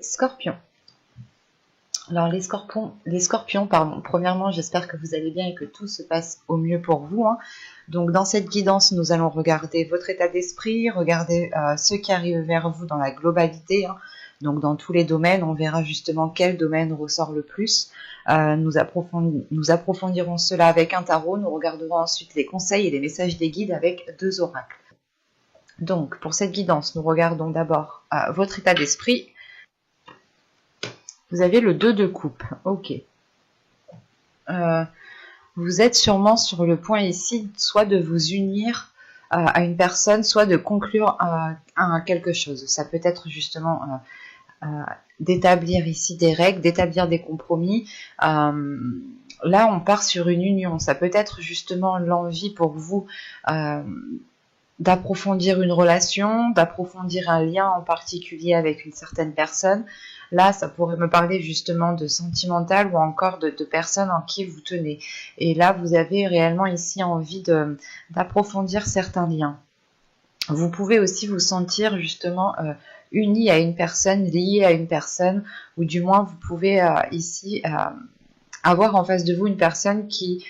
scorpions. Alors les scorpions, pardon. Premièrement, j'espère que vous allez bien et que tout se passe au mieux pour vous. Donc dans cette guidance, nous allons regarder votre état d'esprit, regarder ce qui arrive vers vous dans la globalité. Donc dans tous les domaines, on verra justement quel domaine ressort le plus. Nous approfondirons cela avec un tarot. Nous regarderons ensuite les conseils et les messages des guides avec 2 oracles. Donc pour cette guidance, nous regardons d'abord votre état d'esprit. Vous avez le 2 de coupe. Ok. Vous êtes sûrement sur le point ici, soit de vous unir à une personne, soit de conclure à quelque chose. Ça peut être justement d'établir ici des règles, d'établir des compromis. Là, on part sur une union. Ça peut être justement l'envie pour vous d'approfondir une relation, d'approfondir un lien en particulier avec une certaine personne. Là, ça pourrait me parler justement de sentimental ou encore de personnes en qui vous tenez. Et là, vous avez réellement ici envie d'approfondir certains liens. Vous pouvez aussi vous sentir justement uni à une personne, lié à une personne, ou du moins vous pouvez ici avoir en face de vous une personne qui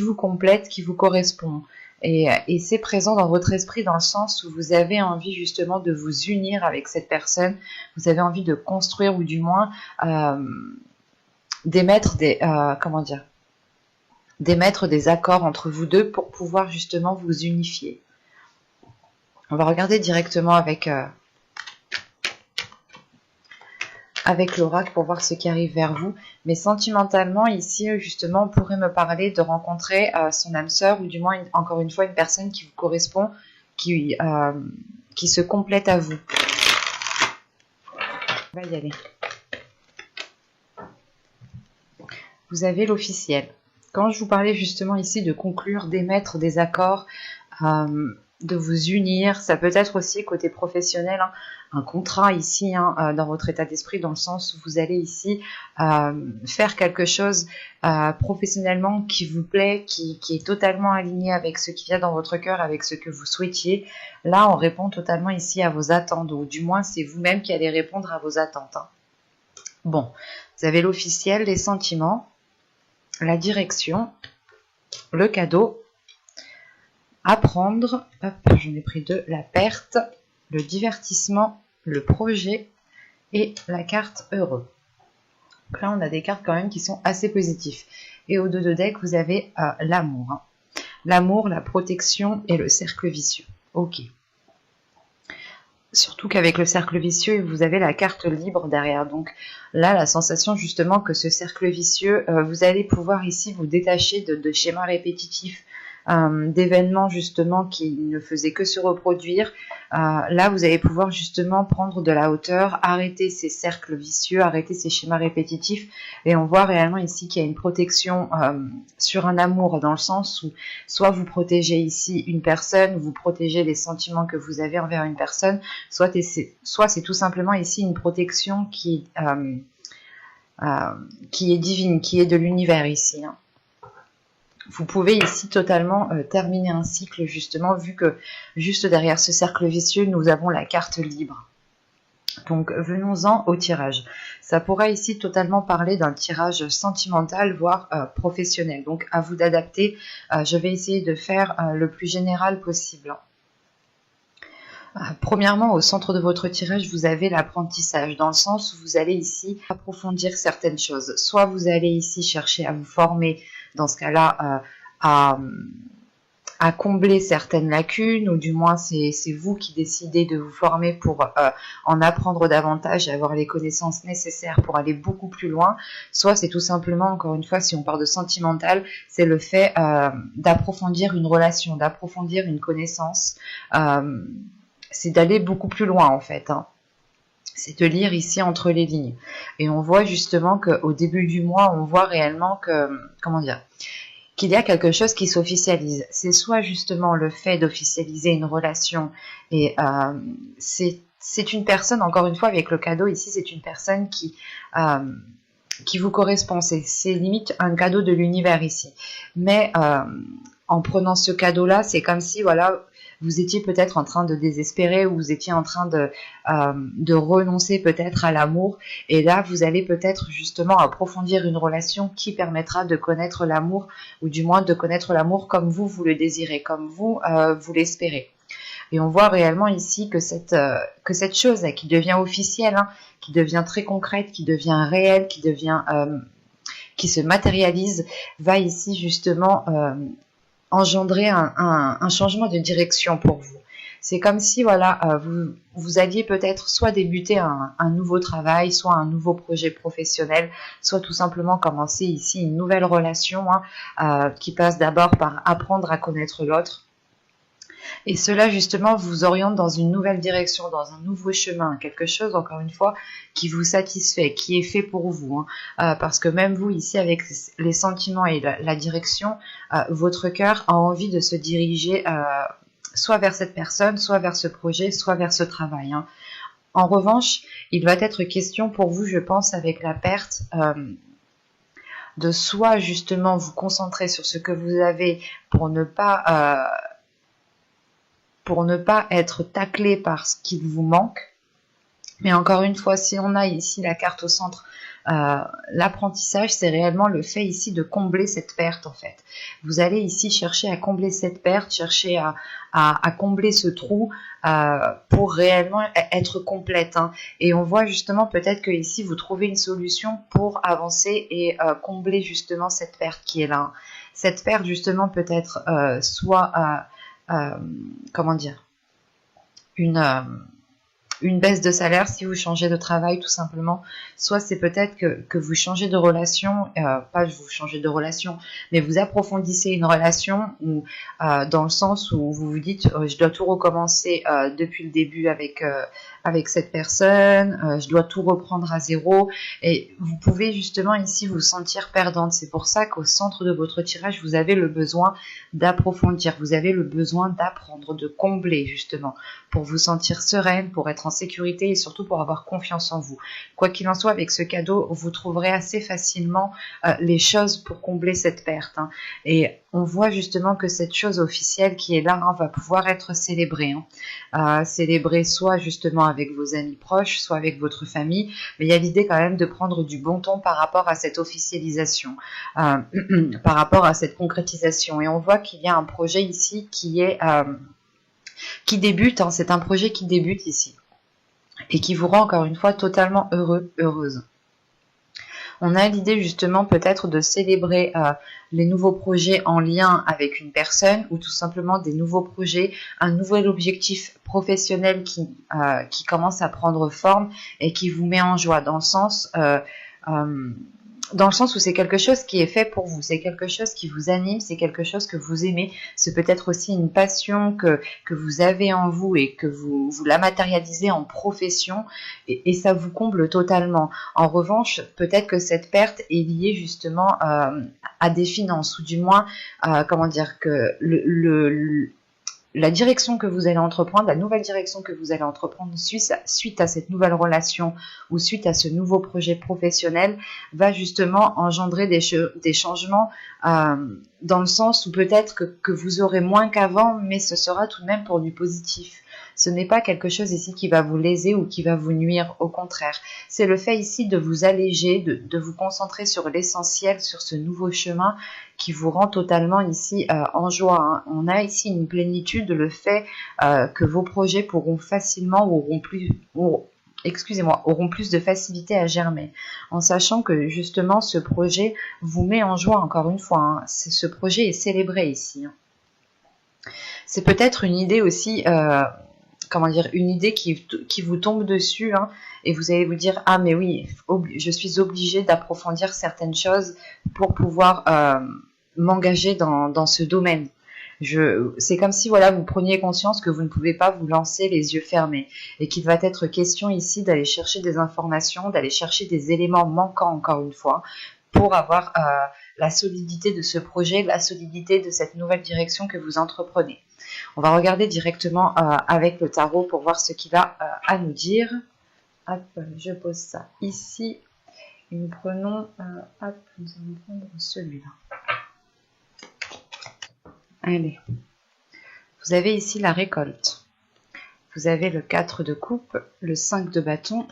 vous complète, qui vous correspond. Et c'est présent dans votre esprit dans le sens où vous avez envie justement de vous unir avec cette personne, vous avez envie de construire ou du moins d'émettre des accords entre vous deux pour pouvoir justement vous unifier. On va regarder directement avec l'oracle pour voir ce qui arrive vers vous. Mais sentimentalement, ici, justement, on pourrait me parler de rencontrer son âme sœur ou du moins, encore une fois, une personne qui vous correspond, qui se complète à vous. On va y aller. Vous avez l'officiel. Quand je vous parlais justement ici de conclure, d'émettre des accords, de vous unir, ça peut être aussi côté professionnel, un contrat ici dans votre état d'esprit, dans le sens où vous allez ici faire quelque chose professionnellement qui vous plaît, qui est totalement aligné avec ce qui vient dans votre cœur, avec ce que vous souhaitiez. Là, on répond totalement ici à vos attentes, ou du moins c'est vous-même qui allez répondre à vos attentes. Bon, vous avez l'officiel, les sentiments, la direction, le cadeau, apprendre, hop, j'en ai pris 2, la perte, le divertissement, le projet et la carte heureux. Donc là, on a des cartes quand même qui sont assez positives. Et au 2 de deck, vous avez l'amour. L'amour, la protection et le cercle vicieux. Ok. Surtout qu'avec le cercle vicieux, vous avez la carte libre derrière. Donc là, la sensation justement que ce cercle vicieux, vous allez pouvoir ici vous détacher de schémas répétitifs, d'événements justement qui ne faisaient que se reproduire. Là, vous allez pouvoir justement prendre de la hauteur, arrêter ces cercles vicieux, arrêter ces schémas répétitifs, et on voit réellement ici qu'il y a une protection sur un amour, dans le sens où soit vous protégez ici une personne, vous protégez les sentiments que vous avez envers une personne, soit c'est tout simplement ici une protection qui est divine, qui est de l'univers ici. Vous pouvez ici totalement terminer un cycle, justement, vu que juste derrière ce cercle vicieux, nous avons la carte libre. Donc, venons-en au tirage. Ça pourrait ici totalement parler d'un tirage sentimental, voire professionnel. Donc, à vous d'adapter. Je vais essayer de faire le plus général possible. Premièrement, au centre de votre tirage, vous avez l'apprentissage, dans le sens où vous allez ici approfondir certaines choses. Soit vous allez ici chercher à vous former, dans ce cas-là, à combler certaines lacunes, ou du moins c'est vous qui décidez de vous former pour en apprendre davantage et avoir les connaissances nécessaires pour aller beaucoup plus loin. Soit c'est tout simplement, encore une fois, si on parle de sentimental, c'est le fait d'approfondir une relation, d'approfondir une connaissance, c'est d'aller beaucoup plus loin en fait. C'est de lire ici entre les lignes. Et on voit justement qu'au début du mois, on voit réellement que, qu'il y a quelque chose qui s'officialise. C'est soit justement le fait d'officialiser une relation, et c'est une personne, encore une fois, avec le cadeau ici, c'est une personne qui vous correspond. C'est limite un cadeau de l'univers ici. Mais en prenant ce cadeau-là, c'est comme si, voilà, vous étiez peut-être en train de désespérer ou vous étiez en train de renoncer peut-être à l'amour. Et là, vous allez peut-être justement approfondir une relation qui permettra de connaître l'amour, ou du moins de connaître l'amour comme vous le désirez, comme vous l'espérez. Et on voit réellement ici que cette chose qui devient officielle, hein, qui devient très concrète, qui devient réelle, qui se matérialise, va ici justement engendrer un changement de direction pour vous. C'est comme si voilà, vous alliez peut-être soit débuter un nouveau travail, soit un nouveau projet professionnel, soit tout simplement commencer ici une nouvelle relation, hein, qui passe d'abord par apprendre à connaître l'autre. Et cela, justement, vous oriente dans une nouvelle direction, dans un nouveau chemin, quelque chose, encore une fois, qui vous satisfait, qui est fait pour vous. Hein. Parce que même vous, ici, avec les sentiments et la direction, votre cœur a envie de se diriger soit vers cette personne, soit vers ce projet, soit vers ce travail. Hein. En revanche, il va être question pour vous, je pense, avec la perte, de soit, justement, vous concentrer sur ce que vous avez pour ne pas être taclé par ce qu'il vous manque. Mais encore une fois, si on a ici la carte au centre, l'apprentissage, c'est réellement le fait ici de combler cette perte en fait. Vous allez ici chercher à combler cette perte, chercher à combler ce trou pour réellement être complète. Hein. Et on voit justement peut-être que ici vous trouvez une solution pour avancer et combler justement cette perte qui est là. Hein. Cette perte justement peut-être soit comment dire, une baisse de salaire si vous changez de travail tout simplement, soit c'est peut-être que vous changez de relation, pas vous changez de relation, mais vous approfondissez une relation où, dans le sens où vous vous dites je dois tout recommencer depuis le début avec cette personne, je dois tout reprendre à zéro, et vous pouvez justement ici vous sentir perdante. C'est pour ça qu'au centre de votre tirage, vous avez le besoin d'approfondir, vous avez le besoin d'apprendre, de combler justement, pour vous sentir sereine, pour être en sécurité et surtout pour avoir confiance en vous. Quoi qu'il en soit, avec ce cadeau, vous trouverez assez facilement les choses pour combler cette perte. Hein. Et on voit justement que cette chose officielle qui est là, hein, va pouvoir être célébrée. Hein. Célébrée soit justement avec vos amis proches, soit avec votre famille, mais il y a l'idée quand même de prendre du bon ton par rapport à cette officialisation, par rapport à cette concrétisation. Et on voit qu'il y a un projet ici qui débute, hein, c'est un projet qui débute ici et qui vous rend encore une fois totalement heureux, heureuse. On a l'idée justement peut-être de célébrer les nouveaux projets en lien avec une personne ou tout simplement des nouveaux projets, un nouvel objectif professionnel qui commence à prendre forme et qui vous met en joie dans le sens où c'est quelque chose qui est fait pour vous, c'est quelque chose qui vous anime, c'est quelque chose que vous aimez, c'est peut-être aussi une passion que vous avez en vous et que vous la matérialisez en profession et ça vous comble totalement. En revanche, peut-être que cette perte est liée justement à des finances ou du moins, comment dire, que la direction que vous allez entreprendre, la nouvelle direction que vous allez entreprendre suite à cette nouvelle relation ou suite à ce nouveau projet professionnel va justement engendrer des changements dans le sens où peut-être que vous aurez moins qu'avant, mais ce sera tout de même pour du positif. Ce n'est pas quelque chose ici qui va vous léser ou qui va vous nuire, au contraire. C'est le fait ici de vous alléger, de vous concentrer sur l'essentiel, sur ce nouveau chemin qui vous rend totalement ici en joie. Hein. On a ici une plénitude, le fait que vos projets pourront facilement ou auront plus de facilité à germer, en sachant que justement ce projet vous met en joie encore une fois. Hein. Ce projet est célébré ici. Hein. C'est peut-être une idée aussi, une idée qui vous tombe dessus, hein, et vous allez vous dire ah mais oui, je suis obligée d'approfondir certaines choses pour pouvoir m'engager dans ce domaine. C'est comme si voilà, vous preniez conscience que vous ne pouvez pas vous lancer les yeux fermés et qu'il va être question ici d'aller chercher des informations, d'aller chercher des éléments manquants encore une fois pour avoir la solidité de ce projet, la solidité de cette nouvelle direction que vous entreprenez. On va regarder directement avec le tarot pour voir ce qu'il a à nous dire. Hop, je pose ça ici. Et nous prenons, nous allons prendre celui-là. Allez, Vous avez ici la récolte. Vous avez le 4 de coupe, le 5 de bâton,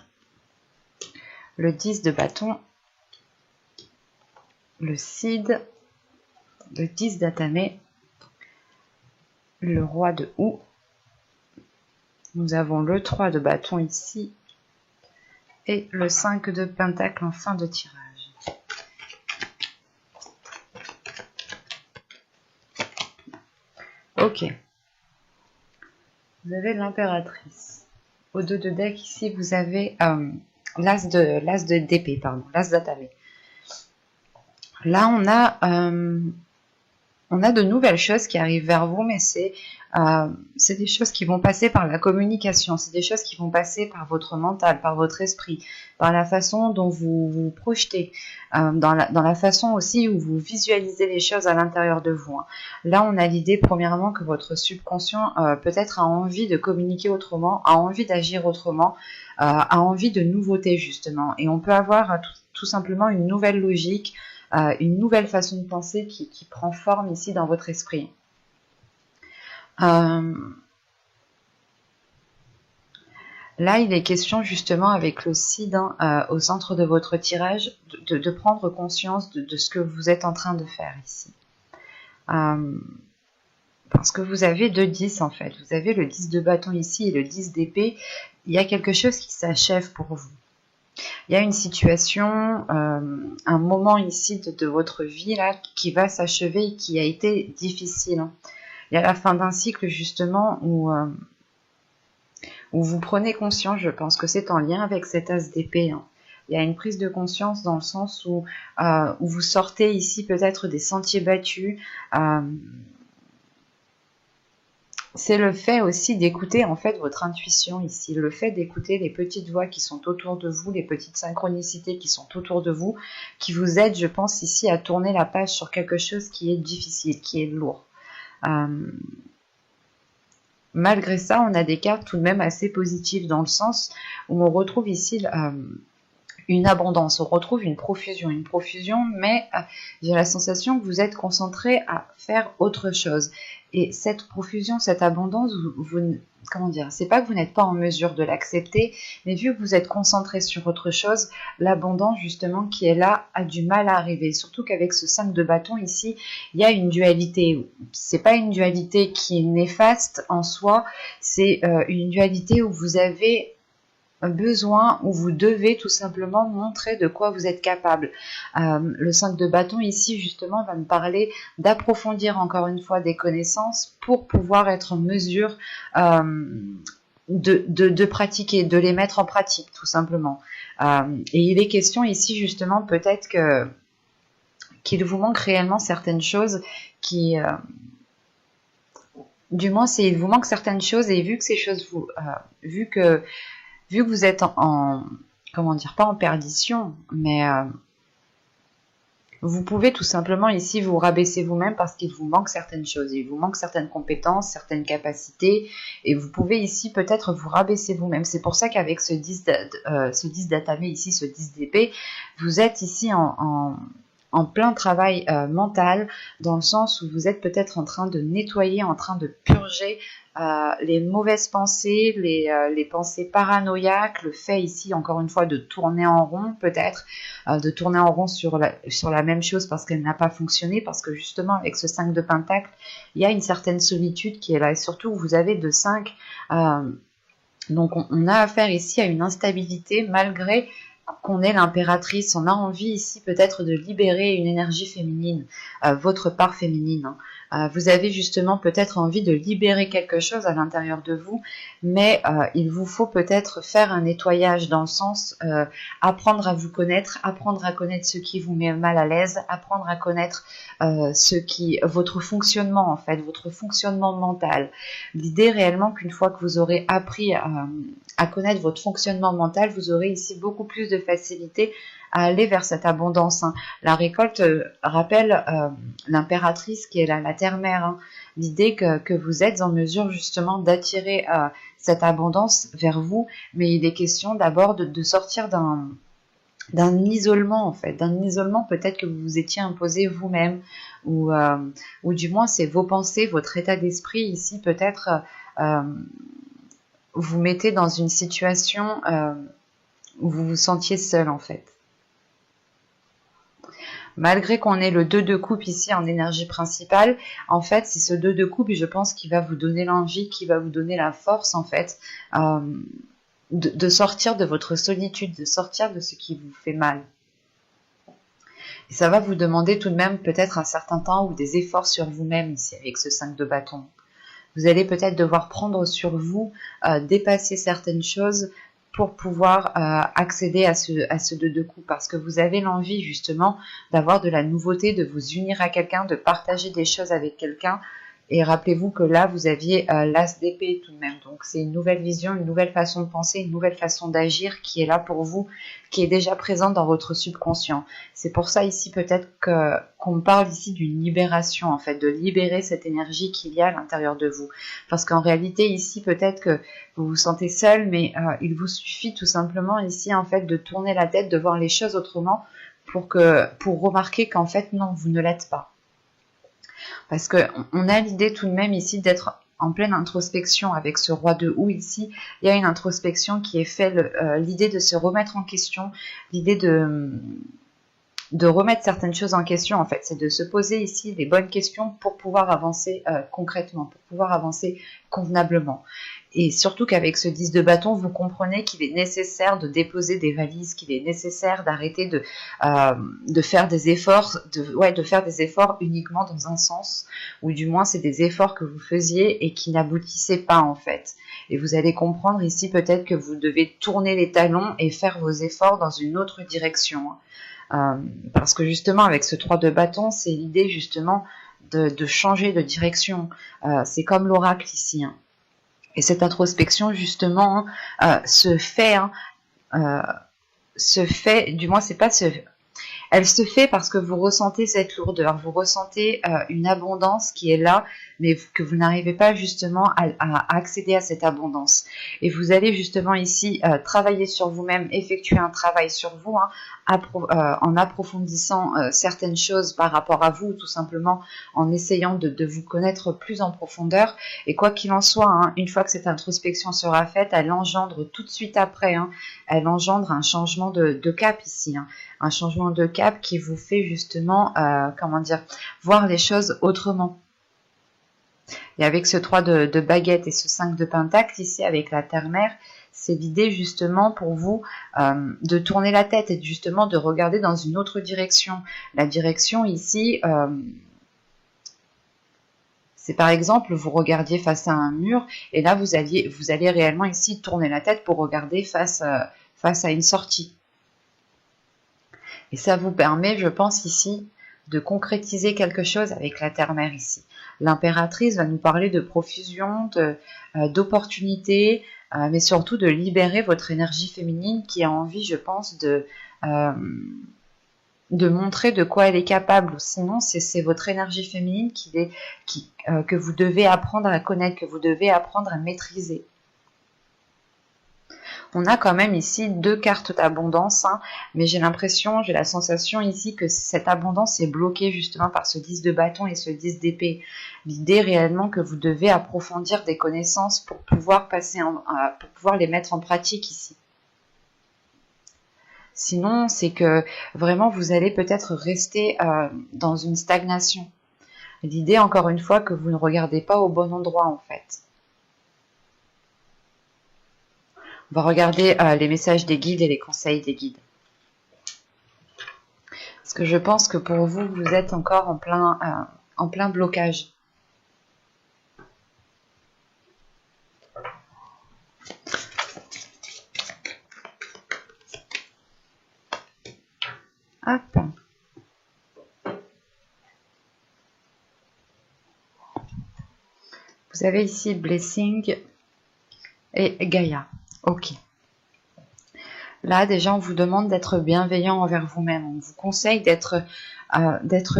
le 10 de bâton, le cid, le 10 d'atamé, le roi de houx. Nous avons le 3 de bâton ici et le 5 de pentacle en fin de tirage. Ok. Vous avez l'impératrice. Au 2 de deck, ici, vous avez l'as d'épée, pardon, l'as d'atamé. Là, on a de nouvelles choses qui arrivent vers vous, mais c'est des choses qui vont passer par la communication, c'est des choses qui vont passer par votre mental, par votre esprit, par la façon dont vous vous projetez, dans la façon aussi où vous visualisez les choses à l'intérieur de vous. Là, on a l'idée, premièrement, que votre subconscient peut-être a envie de communiquer autrement, a envie d'agir autrement, a envie de nouveautés, justement. Et on peut avoir tout simplement une nouvelle logique, une nouvelle façon de penser qui prend forme ici dans votre esprit. Là, il est question justement avec le cid au centre de votre tirage de prendre conscience de ce que vous êtes en train de faire ici. Parce que vous avez 2 10 en fait. Vous avez le 10 de bâton ici et le 10 d'épée. Il y a quelque chose qui s'achève pour vous. Il y a une situation, un moment ici de votre vie là qui va s'achever et qui a été difficile. Il y a la fin d'un cycle justement où vous prenez conscience, je pense que c'est en lien avec cet as d'épée. Il y a une prise de conscience dans le sens où vous sortez ici peut-être des sentiers battus. C'est le fait aussi d'écouter en fait votre intuition ici, le fait d'écouter les petites voix qui sont autour de vous, les petites synchronicités qui sont autour de vous, qui vous aident, je pense, ici à tourner la page sur quelque chose qui est difficile, qui est lourd. Malgré ça, on a des cartes tout de même assez positives dans le sens où on retrouve ici une abondance, on retrouve une profusion, mais j'ai la sensation que vous êtes concentré à faire autre chose. Et cette profusion, cette abondance, comment dire, c'est pas que vous n'êtes pas en mesure de l'accepter, mais vu que vous êtes concentré sur autre chose, l'abondance justement qui est là a du mal à arriver. Surtout qu'avec ce 5 de bâton ici, il y a une dualité. C'est pas une dualité qui est néfaste en soi, c'est une dualité où vous avez besoin, où vous devez tout simplement montrer de quoi vous êtes capable. Le 5 de bâton ici justement va me parler d'approfondir encore une fois des connaissances pour pouvoir être en mesure de pratiquer, de les mettre en pratique tout simplement. Et il est question ici justement peut-être qu'il vous manque réellement certaines choses qui... du moins, il vous manque certaines choses et vu que ces choses vu que vous êtes comment dire, pas en perdition, mais vous pouvez tout simplement ici vous rabaisser vous-même parce qu'il vous manque certaines choses, il vous manque certaines compétences, certaines capacités, et vous pouvez ici peut-être vous rabaisser vous-même. C'est pour ça qu'avec ce 10 d'atamé ici, ce 10 d'épée, vous êtes ici en plein travail mental, dans le sens où vous êtes peut-être en train de nettoyer, en train de purger les mauvaises pensées, les pensées paranoïaques, le fait ici encore une fois de tourner en rond peut-être, de tourner en rond sur la même chose parce qu'elle n'a pas fonctionné, parce que justement avec ce 5 de pentacle, il y a une certaine solitude qui est là, et surtout vous avez de 5, donc on a affaire ici à une instabilité malgré qu'on est l'impératrice. On a envie ici peut-être de libérer une énergie féminine, votre part féminine. Vous avez justement peut-être envie de libérer quelque chose à l'intérieur de vous, mais il vous faut peut-être faire un nettoyage dans le sens apprendre à vous connaître, apprendre à connaître ce qui vous met mal à l'aise, apprendre à connaître votre fonctionnement en fait, votre fonctionnement mental. L'idée réellement qu'une fois que vous aurez appris à connaître votre fonctionnement mental, vous aurez ici beaucoup plus de facilité à aller vers cette abondance. La récolte rappelle l'impératrice qui est la terre-mère. L'idée que vous êtes en mesure justement d'attirer cette abondance vers vous, mais il est question d'abord de sortir d'un isolement en fait, d'un isolement peut-être que vous vous étiez imposé vous-même, ou du moins c'est vos pensées, votre état d'esprit ici peut-être vous mettez dans une situation où vous vous sentiez seul en fait. Malgré qu'on ait le 2 de coupe ici en énergie principale, en fait, c'est ce 2 de coupe, je pense, qui va vous donner l'envie, qui va vous donner la force, en fait, de sortir de votre solitude, de sortir de ce qui vous fait mal. Et ça va vous demander tout de même peut-être un certain temps ou des efforts sur vous-même ici, avec ce 5 de bâton. Vous allez peut-être devoir prendre sur vous, dépasser certaines choses, pour pouvoir accéder à ce 2 de coupe, parce que vous avez l'envie justement d'avoir de la nouveauté, de vous unir à quelqu'un, de partager des choses avec quelqu'un. Et rappelez-vous que là, vous aviez l'as d'épée tout de même. Donc c'est une nouvelle vision, une nouvelle façon de penser, une nouvelle façon d'agir qui est là pour vous, qui est déjà présente dans votre subconscient. C'est pour ça ici peut-être qu'on parle ici d'une libération, en fait, de libérer cette énergie qu'il y a à l'intérieur de vous. Parce qu'en réalité, ici, peut-être que vous vous sentez seul, mais il vous suffit tout simplement ici, en fait, de tourner la tête, de voir les choses autrement pour remarquer qu'en fait, non, vous ne l'êtes pas. Parce qu'on a l'idée tout de même ici d'être en pleine introspection avec ce roi de houx ici. Il y a une introspection qui est faite, l'idée de se remettre en question, l'idée de remettre certaines choses en question, en fait. C'est de se poser ici les bonnes questions pour pouvoir avancer concrètement, pour pouvoir avancer convenablement. Et surtout qu'avec ce 10 de bâton, vous comprenez qu'il est nécessaire de déposer des valises, qu'il est nécessaire d'arrêter de faire des efforts, de faire des efforts uniquement dans un sens, ou du moins c'est des efforts que vous faisiez et qui n'aboutissaient pas en fait. Et vous allez comprendre ici peut-être que vous devez tourner les talons et faire vos efforts dans une autre direction. Parce que justement avec ce 3 de bâton, c'est l'idée justement de changer de direction. C'est comme l'oracle ici. Et cette introspection justement se fait, du moins c'est pas elle se fait parce que vous ressentez cette lourdeur, vous ressentez une abondance qui est là, mais que vous n'arrivez pas justement à accéder à cette abondance. Et vous allez justement ici travailler sur vous-même, effectuer un travail sur vous, en approfondissant certaines choses par rapport à vous, tout simplement en essayant de vous connaître plus en profondeur. Et quoi qu'il en soit, une fois que cette introspection sera faite, elle engendre tout de suite après, elle engendre un changement de cap ici, un changement de cap qui vous fait justement, voir les choses autrement. Et avec ce 3 de baguette et ce 5 de pentacle ici avec la terre-mère, c'est l'idée justement pour vous de tourner la tête et justement de regarder dans une autre direction. La direction ici, c'est par exemple, vous regardiez face à un mur et là vous allez réellement ici tourner la tête pour regarder face à une sortie. Et ça vous permet, je pense ici, de concrétiser quelque chose avec la terre-mère ici. L'impératrice va nous parler de profusion, d'opportunités, mais surtout de libérer votre énergie féminine qui a envie, je pense, de montrer de quoi elle est capable. Sinon, c'est votre énergie féminine que vous devez apprendre à connaître, que vous devez apprendre à maîtriser. On a quand même ici 2 cartes d'abondance, mais j'ai la sensation ici que cette abondance est bloquée justement par ce 10 de bâton et ce 10 d'épée. L'idée réellement que vous devez approfondir des connaissances pour pouvoir pour pouvoir les mettre en pratique ici. Sinon, c'est que vraiment vous allez peut-être rester dans une stagnation. L'idée, encore une fois, que vous ne regardez pas au bon endroit en fait. On va regarder les messages des guides et les conseils des guides. Parce que je pense que pour vous, vous êtes encore en plein blocage. Hop. Vous avez ici Blessing et Gaïa. Ok. Là, déjà, on vous demande d'être bienveillant envers vous-même. On vous conseille d'être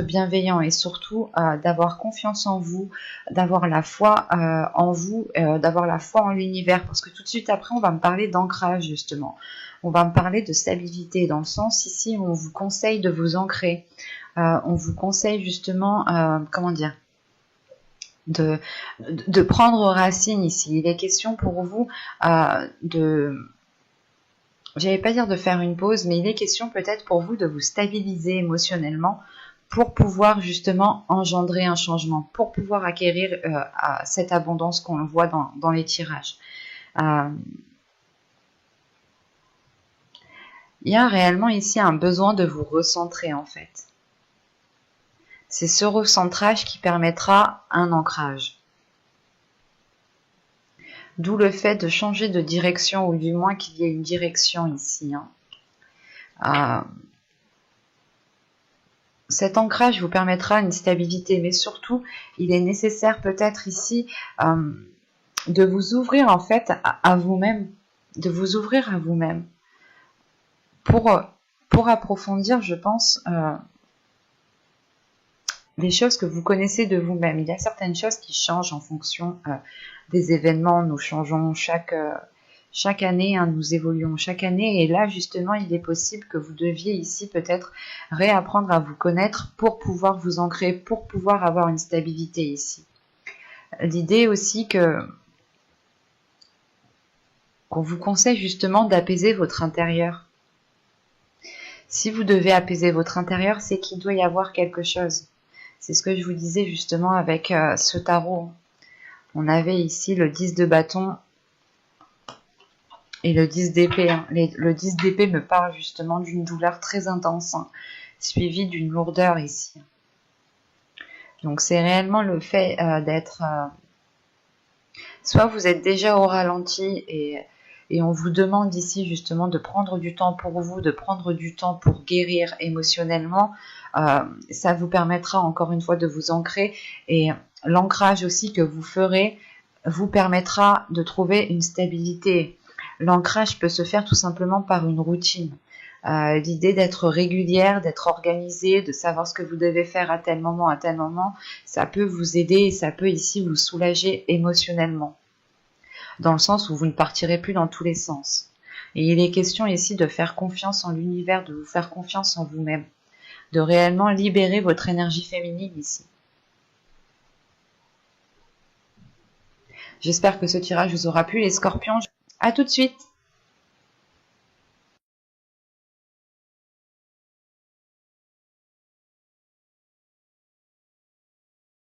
bienveillant et surtout d'avoir confiance en vous, d'avoir la foi en vous, d'avoir la foi en l'univers. Parce que tout de suite après, on va me parler d'ancrage, justement. on va me parler de stabilité, dans le sens ici où on vous conseille de vous ancrer. On vous conseille justement, comment dire, de prendre racine ici. Il est question pour vous j'allais pas dire de faire une pause, mais il est question peut-être pour vous de vous stabiliser émotionnellement pour pouvoir justement engendrer un changement, pour pouvoir acquérir cette abondance qu'on voit dans les tirages. Il y a réellement ici un besoin de vous recentrer en fait. C'est ce recentrage qui permettra un ancrage. D'où le fait de changer de direction, ou du moins qu'il y ait une direction ici. Cet ancrage vous permettra une stabilité, mais surtout, il est nécessaire peut-être ici de vous ouvrir en fait à vous-même, de vous ouvrir à vous-même pour approfondir, je pense, des choses que vous connaissez de vous-même. Il y a certaines choses qui changent en fonction des événements. Nous changeons chaque année, nous évoluons chaque année. Et là, justement, il est possible que vous deviez ici peut-être réapprendre à vous connaître pour pouvoir vous ancrer, pour pouvoir avoir une stabilité ici. L'idée aussi qu'on vous conseille justement d'apaiser votre intérieur. Si vous devez apaiser votre intérieur, c'est qu'il doit y avoir quelque chose. C'est ce que je vous disais justement avec ce tarot. On avait ici le 10 de bâton et le 10 d'épée. Le 10 d'épée me parle justement d'une douleur très intense, suivie d'une lourdeur ici. Donc c'est réellement le fait d'être... soit vous êtes déjà au ralenti et on vous demande ici justement de prendre du temps pour vous, de prendre du temps pour guérir émotionnellement. Ça vous permettra encore une fois de vous ancrer, et l'ancrage aussi que vous ferez vous permettra de trouver une stabilité. L'ancrage peut se faire tout simplement par une routine. L'idée d'être régulière, d'être organisée, de savoir ce que vous devez faire à tel moment, ça peut vous aider et ça peut ici vous soulager émotionnellement. Dans le sens où vous ne partirez plus dans tous les sens. Et il est question ici de faire confiance en l'univers, de vous faire confiance en vous-même, de réellement libérer votre énergie féminine ici. J'espère que ce tirage vous aura plu, les scorpions. À tout de suite!